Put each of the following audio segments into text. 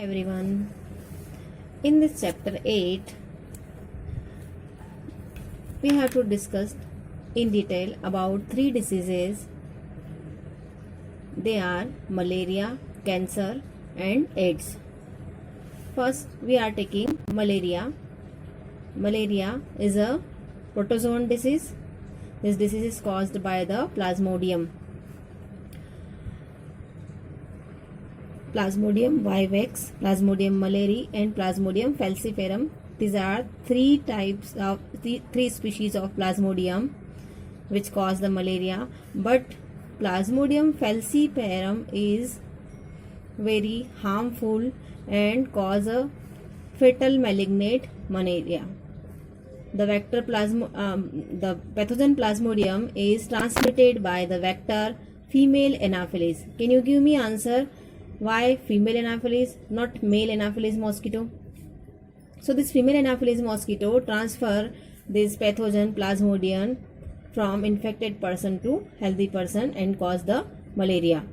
Everyone, in this chapter 8 we have to discuss in detail about three diseases. They are malaria, cancer and AIDS. First we are taking malaria. Malaria is a protozoan disease. This disease is caused by the Plasmodium vivax, Plasmodium malariae and Plasmodium falciparum. These are three species of Plasmodium which cause the malaria, but Plasmodium falciparum is very harmful and cause a fatal malignant malaria. The pathogen Plasmodium is transmitted by the vector female Anopheles. Can you give me answer? Why female Anopheles, not male Anopheles mosquito? So this female Anopheles mosquito transfer this pathogen Plasmodium from infected person to healthy person and cause the malaria.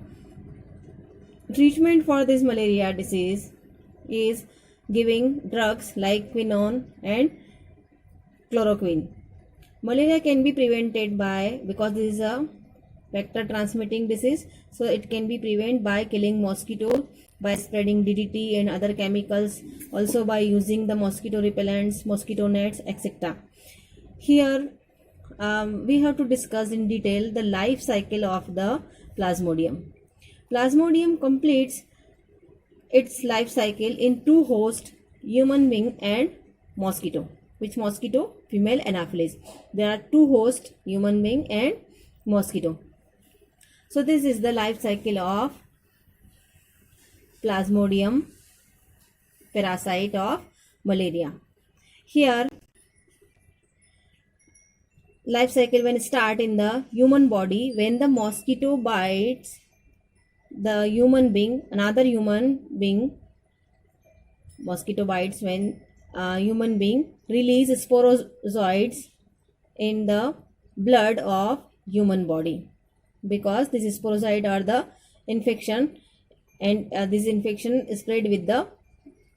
Treatment for this malaria disease is giving drugs like quinone and chloroquine. Malaria can be prevented because this is a vector transmitting disease, so it can be prevented by killing mosquitoes, by spreading DDT and other chemicals, also by using the mosquito repellents, mosquito nets, etc. Here we have to discuss in detail the life cycle of the Plasmodium. Plasmodium completes its life cycle in two hosts, human being and mosquito. Which mosquito? Female Anopheles. There are two hosts, human being and mosquito. So this is the life cycle of Plasmodium parasite of malaria. Here life cycle when start in the human body, when the mosquito bites the human being, another human being, mosquito bites when human being release sporozoites in the blood of human body, because this sporozoid are the infection, and this infection is spread with the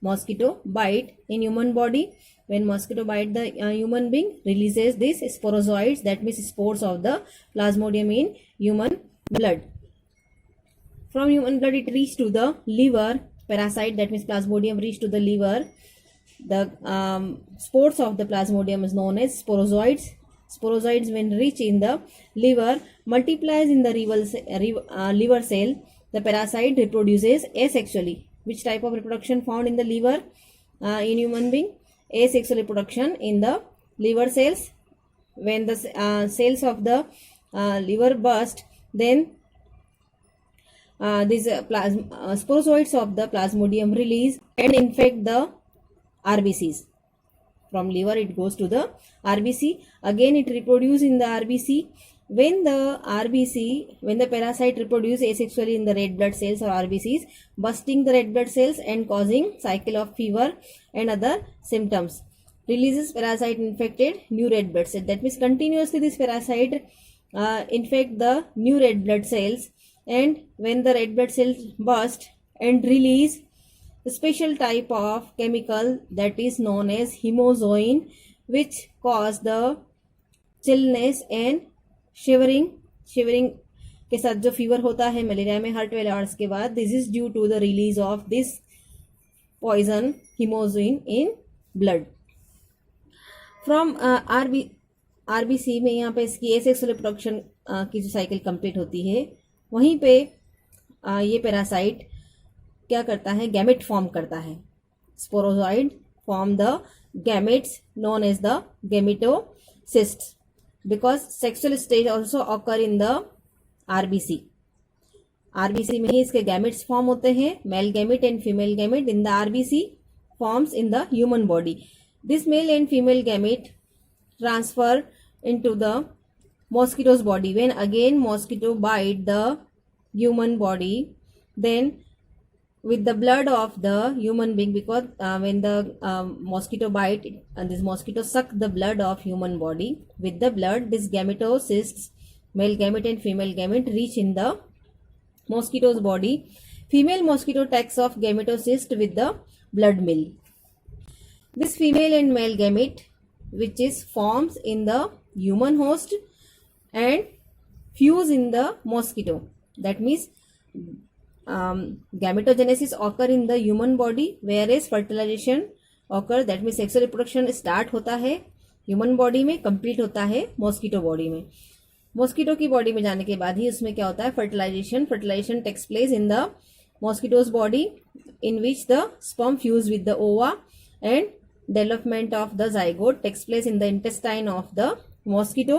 mosquito bite in human body. When mosquito bite the human being, releases these sporozoids, that means spores of the Plasmodium in human blood. From human blood it reach to the liver. Parasite, that means Plasmodium, reach to the liver. The spores of the Plasmodium is known as sporozoids. Sporozoids when reach in the liver, multiplies in the liver cell. The parasite reproduces asexually. Which type of reproduction found in the liver in human being? Asexual reproduction in the liver cells. When the cells of the liver burst, then these sporozoids of the Plasmodium release and infect the RBCs. From liver it goes to the RBC. Again it reproduces in the RBC. When the parasite reproduces asexually in the red blood cells or RBCs, bursting the red blood cells and causing cycle of fever and other symptoms, releases parasite infected new red blood cells. That means continuously this parasite infect the new red blood cells, and when the red blood cells burst and release a special type of chemical that is known as hemozoin, which cause the chillness and shivering के साथ जो fever होता है malaria में हर 12 hours के बाद, this is due to the release of this poison hemozoin in blood from RBC में. यहाँ पे इसकी एसेक्सुअल रिप्रोडक्शन की जो साइकिल कंप्लीट होती है, वहीं पे ये पैरासाइट क्या करता है? गैमेट फॉर्म करता है. Sporozoite form the gametes known as the gametocytes, because sexual stage also occur in the RBC. RBC में ही इसके gametes form होते हैं, male gamete and female gamete in the RBC forms in the human body. This male and female gamete transfer into the mosquito's body. When again mosquito bite the human body, then with the blood of the human being, because when the mosquito bite and this mosquito suck the blood of human body, with the blood this gametocysts, male gamete and female gamete, reach in the mosquito's body. Female mosquito takes off gametocyst with the blood meal. This female and male gamete which is forms in the human host and fuse in the mosquito. That means gametogenesis occur in the human body whereas fertilization occur, that means sexual reproduction start होता है human body में, complete होता है mosquito body में. Mosquito की body में जाने के बाद ही उसमें क्या होता है, fertilisation takes place in the mosquito's body in which the sperm fuse with the ova and development of the zygote takes place in the intestine of the mosquito.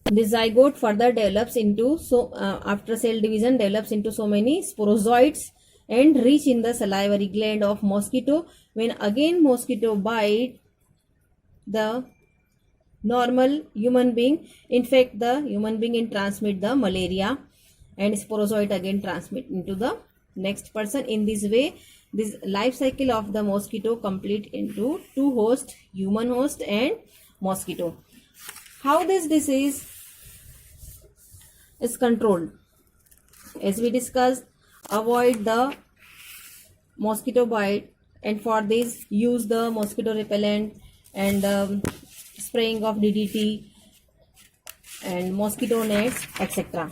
The zygote further develops into after cell division develops into so many sporozoites and reach in the salivary gland of mosquito. When again mosquito bite the normal human being, infect the human being and transmit the malaria, and sporozoite again transmit into the next person. In this way this life cycle of the mosquito complete into two hosts, human host and mosquito. How this disease is controlled? As we discussed, avoid the mosquito bite, and for this use the mosquito repellent and spraying of DDT and mosquito nets, etc.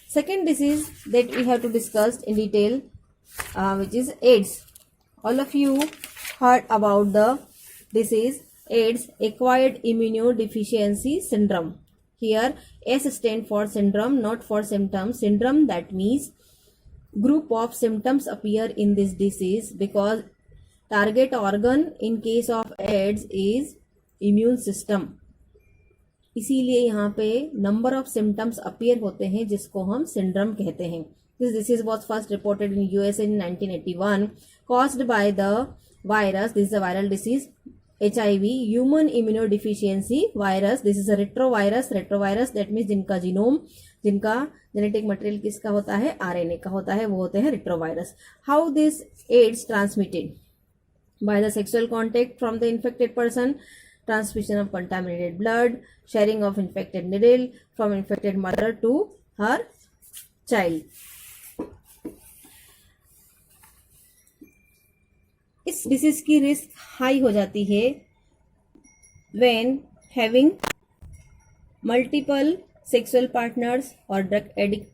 Second disease that we have to discuss in detail, which is AIDS. All of you heard about the disease AIDS, acquired immunodeficiency syndrome. Here S stand for syndrome, not for symptoms. Syndrome, that means group of symptoms appear in this disease because target organ in case of AIDS is immune system. इसीलिए यहाँ पे number of symptoms appear होते हैं जिसको हम syndrome कहते हैं. This disease was first reported in USA in 1981 caused by the virus. This is a viral disease HIV, human immunodeficiency virus. This is a retrovirus. Retrovirus that means जिनका genome, जिनका genetic material किसका होता है, RNA का होता है, वो होते हैं retrovirus. How this AIDS transmitted? By the sexual contact from the infected person, transmission of contaminated blood, sharing of infected needle from infected mother to her child. इस डिसीज की रिस्क हाई हो जाती है when having multiple sexual partners or drug addict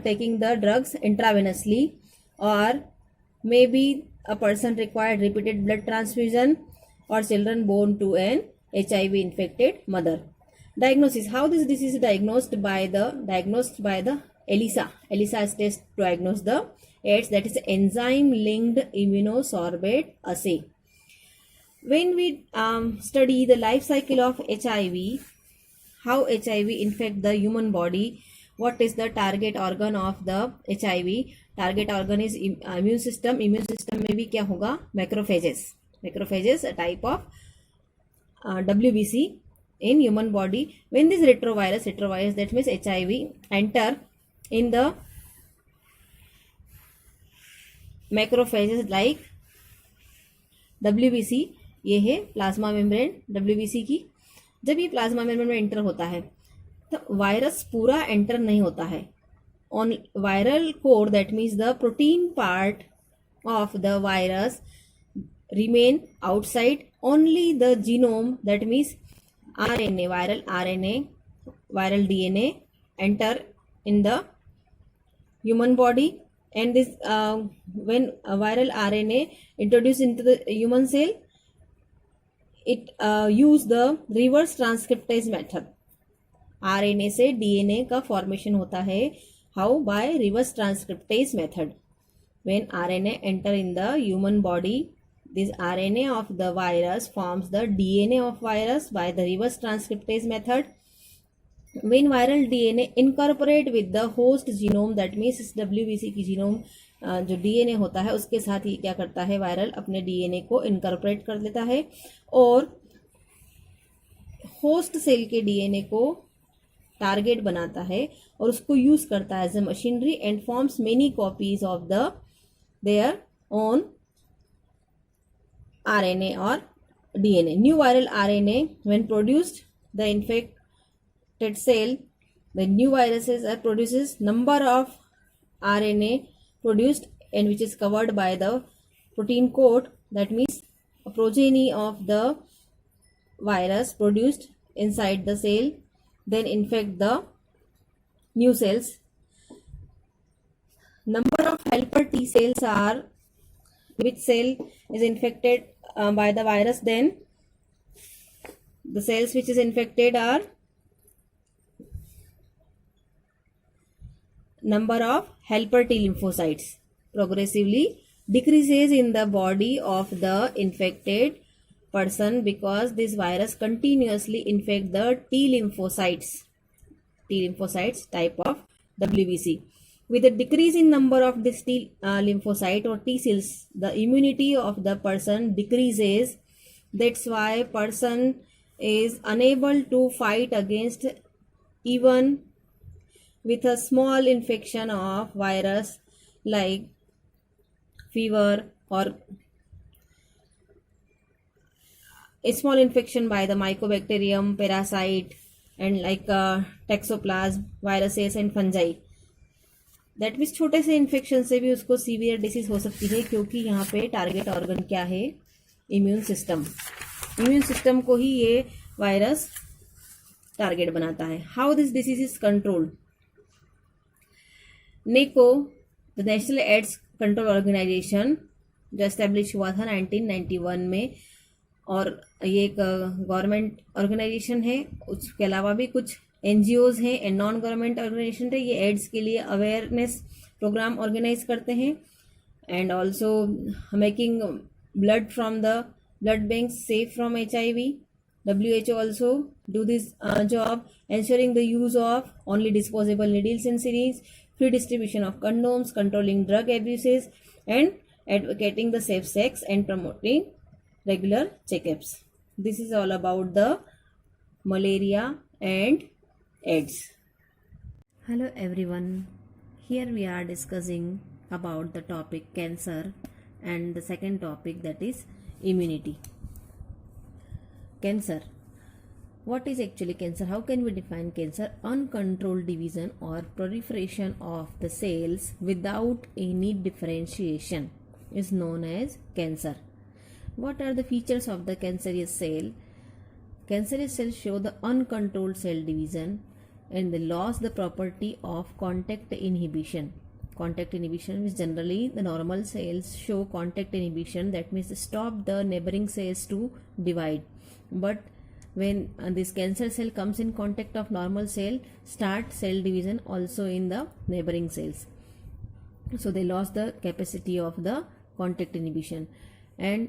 taking the drugs intravenously, or maybe a person required repeated blood transfusion, or children born to an HIV infected mother. Diagnosis. How this disease is diagnosed by the ELISA. ELISA is test to diagnose the AIDS, that is enzyme linked immunosorbate assay. When we study the life cycle of HIV, how HIV infect the human body, what is the target organ of the HIV? Target organ is immune system. Immune system में भी क्या होगा, macrophages. Macrophages, a type of WBC in human body. When this retrovirus that means HIV enter in the macrophages like WBC, ये है plasma membrane WBC की. जब ये plasma membrane में एंटर होता है तो वायरस पूरा एंटर नहीं होता है. On viral core, that means the protein part of the virus remain outside. Only the genome, that means RNA, viral RNA, viral DNA enter in the human body, and this when a viral RNA introduced into the human cell, it use the reverse transcriptase method. RNA से DNA का formation होता है. How? By reverse transcriptase method. When RNA enter in the human body, this RNA of the virus forms the DNA of virus by the reverse transcriptase method. When viral DNA incorporate with the host genome, that means इस WBC की genome जो DNA होता है उसके साथ ही क्या करता है, वायरल अपने DNA को इनकॉर्पोरेट कर लेता है और होस्ट सेल के DNA को टारगेट बनाता है और उसको यूज करता है as a machinery and forms many copies of the their own RNA or DNA. New viral RNA, when produced, the infected cell, the new viruses produces number of RNA produced and which is covered by the protein coat, that means a progeny of the virus produced inside the cell, then infect the new cells. Number of helper T cells are, which cell is infected by the virus, then the cells which is infected are number of helper T lymphocytes progressively decreases in the body of the infected person because this virus continuously infect the T lymphocytes type of WBC. With a decrease in number of this T lymphocyte or T cells, the immunity of the person decreases. That's why person is unable to fight against even with a small infection of virus like fever or a small infection by the mycobacterium, parasite, and like toxoplasm, viruses and fungi. That means छोटे से infection से भी उसको severe disease हो सकती है, क्योंकि यहाँ पे टारगेट ऑर्गन क्या है? Immune system. इम्यून सिस्टम को ही ये वायरस टारगेट बनाता है। How this disease is controlled? NACO, the national AIDS control organisation, जो एस्टेब्लिश हुआ था 1991 में, और ये एक गवर्नमेंट ऑर्गेनाइजेशन है। उसके अलावा भी कुछ NGOs हैं एंड नॉन गवर्नमेंट ऑर्गेनाइजेशन है। ये एड्स के लिए अवेयरनेस प्रोग्राम ऑर्गेनाइज करते हैं and also making blood from the blood bank safe from HIV. WHO also do this job, ensuring the use of only disposable needles and syringes, free distribution of condoms, controlling drug abuses, and advocating the safe sex and promoting regular checkups. This is all about the malaria and AIDS. Hello everyone. Here we are discussing about the topic cancer and the second topic, that is immunity. Cancer. What is actually cancer? How can we define cancer? Uncontrolled division or proliferation of the cells without any differentiation is known as cancer. What are the features of the cancerous cell? Cancerous cells show the uncontrolled cell division and they lost the property of contact inhibition. Contact inhibition is generally the normal cells show contact inhibition, that means stop the neighboring cells to divide. But when this cancer cell comes in contact of normal cell, start cell division also in the neighboring cells. So they lost the capacity of the contact inhibition and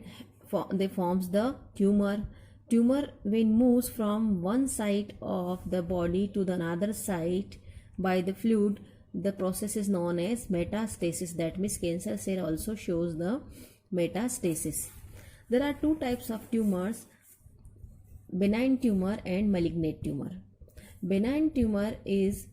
they forms the tumor. Tumor when moves from one side of the body to the another side by the fluid, the process is known as metastasis. That means cancer cell also shows the metastasis. There are two types of tumors, benign tumor and malignant tumor. Benign tumor is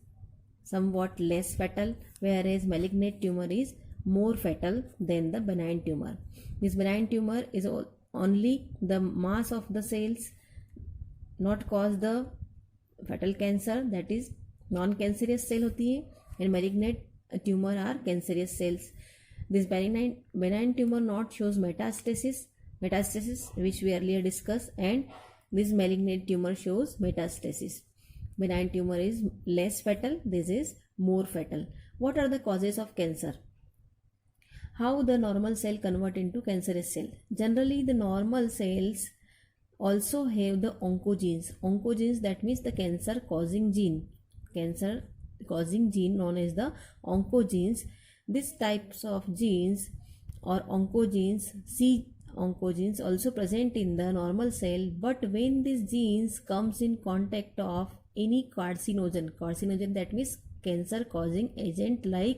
somewhat less fatal, whereas malignant tumor is more fatal than the benign tumor. This benign tumor is only the mass of the cells, not cause the fatal cancer, that is non-cancerous cell होती है, and malignant tumor are cancerous cells. This benign tumor not shows metastasis which we earlier discussed, and this malignant tumor shows metastasis. Benign tumor is less fatal, this is more fatal. What are the causes of cancer? How the normal cell convert into cancerous cell? Generally the normal cells also have the oncogenes. Oncogenes, that means the cancer causing gene known as the oncogenes. These types of genes or oncogenes, C oncogenes, also present in the normal cell, but when these genes comes in contact of any carcinogen, that means cancer causing agent like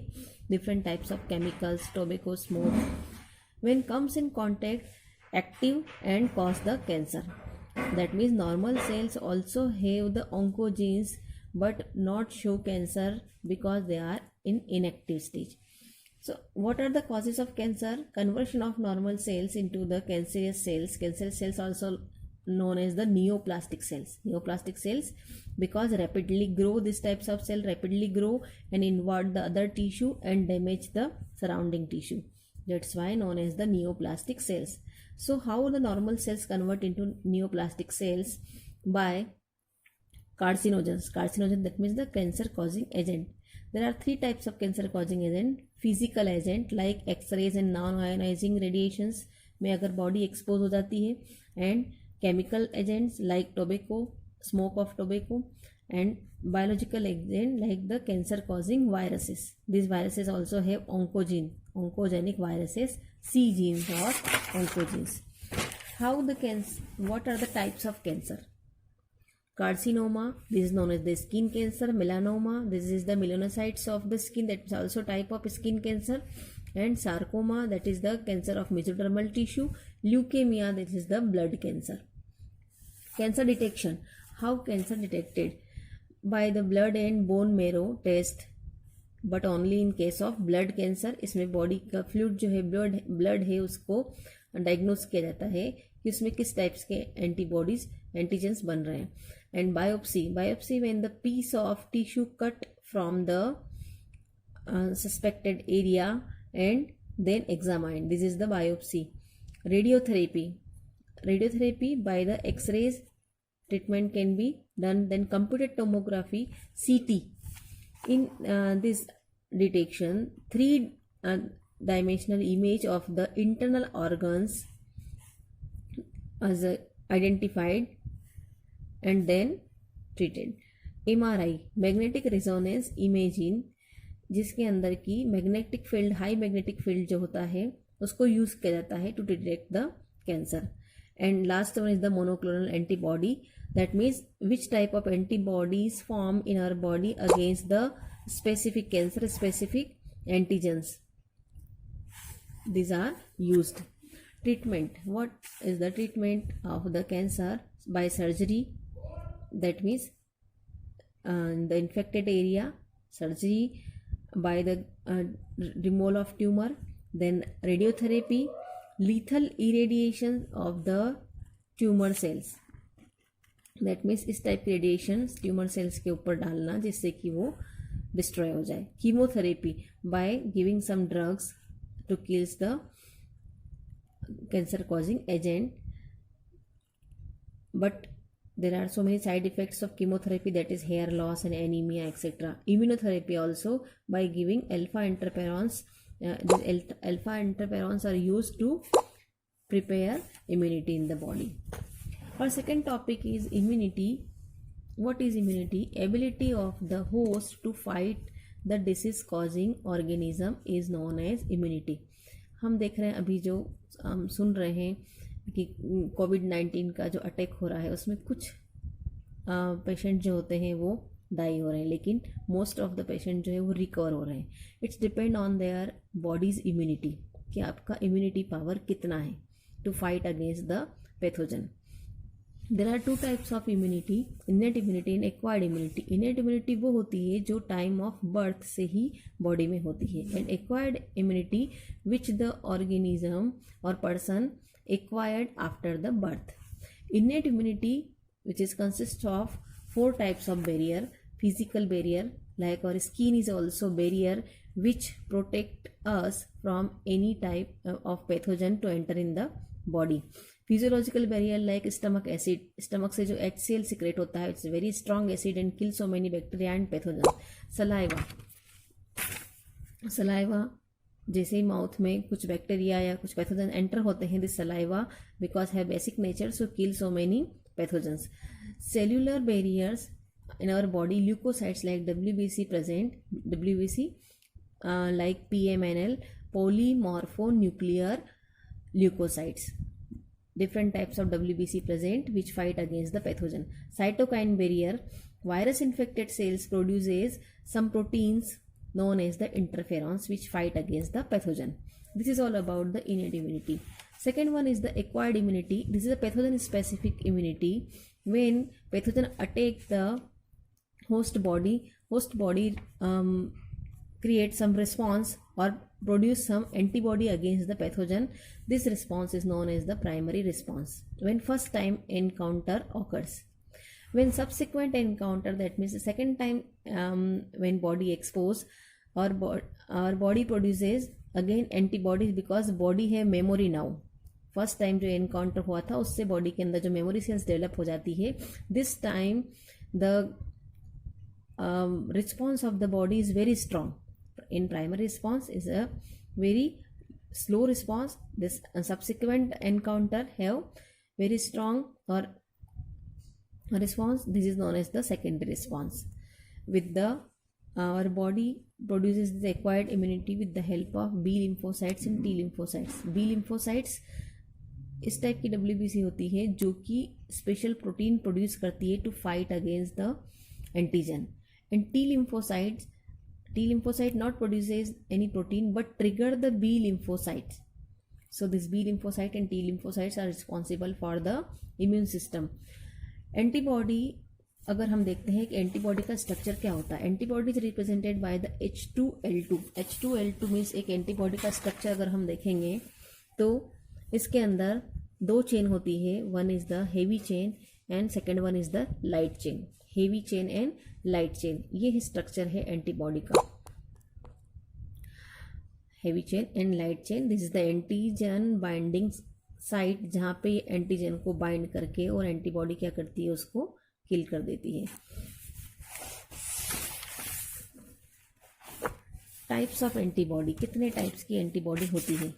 different types of chemicals, tobacco, smoke, when comes in contact, active and cause the cancer. That means normal cells also have the oncogenes but not show cancer because they are in inactive stage. So what are the causes of cancer? Conversion of normal cells into the cancerous cells. Cancerous cells also known as the neoplastic cells. Neoplastic cells because rapidly grow, these types of cell rapidly grow and invade the other tissue and damage the surrounding tissue. That's why known as the neoplastic cells. So how the normal cells convert into neoplastic cells? By carcinogens. Carcinogen, that means the cancer causing agent. There are three types of cancer causing agent. Physical agent like x-rays and non-ionizing radiations में अगर body expose हो जाती है, and chemical agents like tobacco, smoke of tobacco, and biological agent like the cancer causing viruses. This viruses also have oncogenic viruses, C genes or oncogenes. How the cancer? What are the types of cancer? Carcinoma, this is known as the skin cancer. Melanoma, this is the melanocytes of the skin, that is also type of skin cancer. And sarcoma, that is the cancer of mesodermal tissue. Leukemia, this is the blood cancer. Cancer detection. How cancer detected? By the blood and bone marrow test, but only in case of blood cancer. इसमें body का fluid जो है, blood है, उसको diagnose किया जाता है कि उसमें किस टाइप्स के एंटीबॉडीज, एंटीजेंस बन रहे हैं. And biopsy, biopsy when the piece of tissue cut from the suspected area and then examined. This is the biopsy. Radiotherapy. Radiotherapy by the X-rays treatment can be done. Then computed tomography, CT. In this detection, three-dimensional image of the internal organs as identified and then treated. MRI, magnetic resonance imaging, जिसके अंदर की magnetic field, high magnetic field जो होता है, उसको use किया जाता है to detect the cancer. And last one is the monoclonal antibody, that means which type of antibodies form in our body against the specific cancer, specific antigens. these are used. Treatment. What is the treatment of the cancer? By surgery, that means the infected area, surgery by the removal of tumor, then radiotherapy, lethal irradiation of the tumor cells. That means इस type की radiation tumour cells के ऊपर डालना जिससे कि वो destroy हो जाए. Chemotherapy by giving some drugs to kills the cancer causing agent, but there are so many side effects of chemotherapy, that is hair loss and anemia, etc. Immunotherapy also by giving alpha interferons. These alpha interferons are used to prepare immunity in the body. Our second topic is immunity. What is immunity? Ability of the host to fight the disease causing organism is known as immunity. हम देख रहे हैं अभी जो हम सुन रहे हैं कि कोविड-19 का जो अटैक हो रहा है उसमें कुछ पेशेंट जो होते हैं वो डाई हो रहे हैं, लेकिन मोस्ट ऑफ द पेशेंट जो है वो रिकवर हो रहे हैं. It's depend on their bodies immunity, कि आपका इम्यूनिटी पावर कितना है to fight against the pathogen. There are two types of immunity, innate immunity and acquired immunity. Innate immunity वो होती है जो टाइम ऑफ बर्थ से ही बॉडी में होती है, and acquired immunity which the organism और person acquired after the birth. Innate immunity which is consist of 4 types of barrier. Physical barrier, like our skin is also barrier which protect us from any type of pathogen to enter in the body. Physiological barrier like stomach acid. Stomach से जो HCl secrete होता है, it's very strong acid and kills so many bacteria and pathogens. Saliva. Saliva जैसे ही mouth में कुछ bacteria या कुछ pathogen enter होते हैं, दिस सलाइवा बिकॉज है basic nature so kill so many pathogens. Cellular barriers in our body, leukocytes like WBC present, WBC like PMNL, polymorphonuclear leukocytes. Different types of WBC present which fight against the pathogen. Cytokine barrier, virus infected cells produces some proteins known as the interferons which fight against the pathogen. This is all about the innate immunity. Second one is the acquired immunity. This is a pathogen specific immunity. When pathogen attack the host body create some response or produce some antibody against the pathogen. This response is known as the primary response when first time encounter occurs. When subsequent encounter, that means the second time when body exposed, our body produces again antibodies because body है memory now. First time जो encounter हुआ था उससे body के अंदर जो memory cells develop हो जाती है. This time the response of the body is very strong. In primary response is a very slow response. This subsequent encounter have very strong or response. This is known as the secondary response. With the our body produces the acquired immunity with the help of B lymphocytes and T lymphocytes. B lymphocytes इस type की WBC होती है जो कि special protein produce करती है to fight against the antigen. And T lymphocyte not produces any protein but trigger the B lymphocytes. So this B lymphocyte and T lymphocytes are responsible for the immune system. Antibody, अगर हम देखते हैं कि antibody का structure क्या होता है. Antibody is represented by the H2L2. H2L2 means एक एंटीबॉडी का स्ट्रक्चर अगर हम देखेंगे तो इसके अंदर दो चेन होती है. One is the heavy chain and second one is the light chain. Heavy chain and light chain, ये स्ट्रक्चर है एंटीबॉडी का. Heavy chain and light chain, this is the antigen binding site जहाँ पे antigen को bind करके और antibody क्या करती है उसको किल कर देती है. टाइप्स ऑफ एंटीबॉडी, कितने टाइप्स की एंटीबॉडी होती है?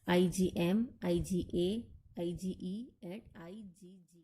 IgM, IgA, IgE and IgG.